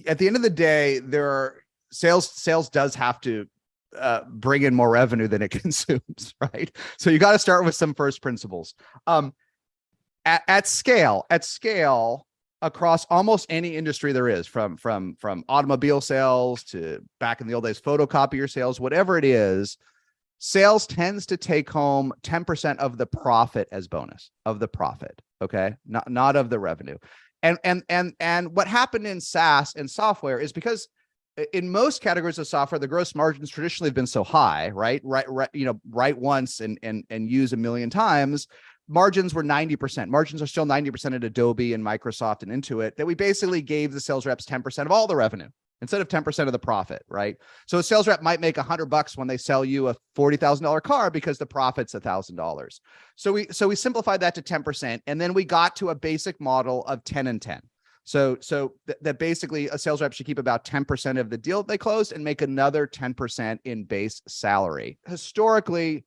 at the end of the day, sales does have to bring in more revenue than it consumes, right? So you got to start with some first principles. At scale, across almost any industry there is, from automobile sales to, back in the old days, photocopier sales, whatever it is, sales tends to take home 10% of the profit as bonus, of the profit. Okay, not of the revenue. And what happened in SaaS and software is, because in most categories of software, the gross margins traditionally have been so high, right? Write once and use a million times. Margins were 90%. Margins are still 90% at Adobe and Microsoft and Intuit, that we basically gave the sales reps 10% of all the revenue instead of 10% of the profit, right? So a sales rep might make $100 when they sell you a $40,000 car because the profit's $1,000. So we simplified that to 10%, and then we got to a basic model of 10 and 10. So that basically a sales rep should keep about 10% of the deal they closed and make another 10% in base salary. Historically,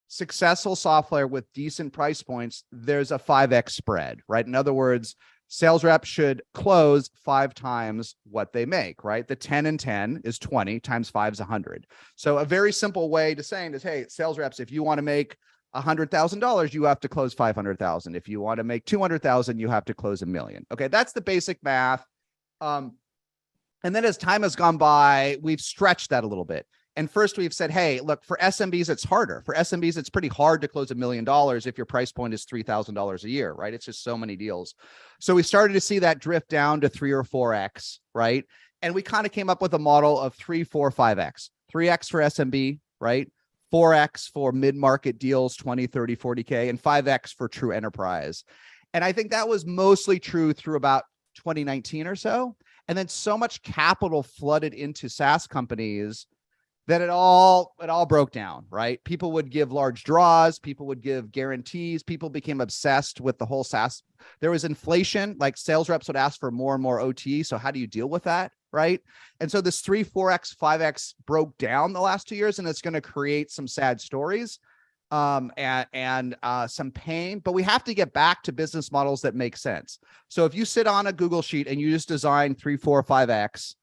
successful software with decent price points, there's a 5x spread, right? In other words, sales reps should close 5 times what they make, right? The 10 and 10 is 20 times 5 is 100. So a very simple way to saying is, hey, sales reps, if you want to make $100,000, you have to close 500,000. If you want to make 200,000, you have to close $1 million. Okay, that's the basic math. And then as time has gone by, we've stretched that a little bit. And first we've said, hey, look, for SMBs, it's harder. For SMBs, it's pretty hard to close $1 million if your price point is $3,000 a year, right? It's just so many deals. So we started to see that drift down to 3 or 4x, right? And we kind of came up with a model of 3, 4, 5x. 3x for SMB, right? 4x for mid-market deals, 20, 30, 40K, and 5x for true enterprise. And I think that was mostly true through about 2019 or so. And then so much capital flooded into SaaS companies that it all broke down, right? People would give large draws, people would give guarantees, people became obsessed with the whole SaaS. There was inflation, like sales reps would ask for more and more OT. So how do you deal with that, right? And so this 3, 4x, 5x broke down the last 2 years, and it's going to create some sad stories and some pain, but we have to get back to business models that make sense. So if you sit on a Google sheet and you just design 3, 4, 5x,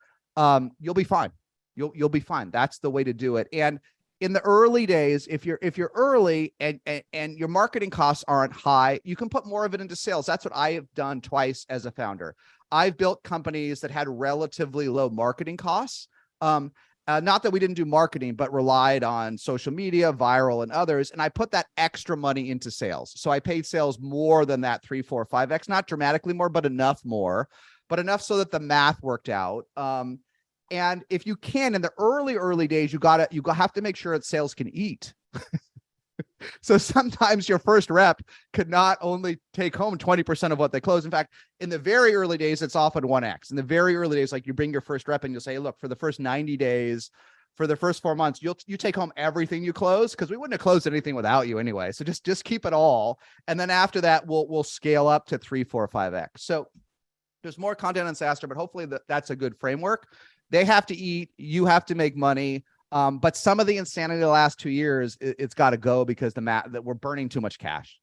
you'll be fine. You'll be fine. That's the way to do it. And in the early days, if you're early and your marketing costs aren't high, you can put more of it into sales. That's what I have done twice as a founder. I've built companies that had relatively low marketing costs. Not that we didn't do marketing, but relied on social media, viral, and others. And I put that extra money into sales. So I paid sales more than that 3, 4, 5x, not dramatically more, but enough more, but enough so that the math worked out. And if you can, in the early days, you have to make sure that sales can eat. So sometimes your first rep could not only take home 20% of what they close. In fact, in the very early days, it's often 1x. In the very early days, like you bring your first rep and you'll say, look, for the first 90 days, for the first 4 months, you take home everything you close, because we wouldn't have closed anything without you anyway. So just keep it all. And then after that, we'll scale up to 3, 4, 5x. So there's more content on SaaStr, but hopefully that's a good framework. They have to eat, you have to make money. But some of the insanity of the last 2 years, it's got to go because that we're burning too much cash.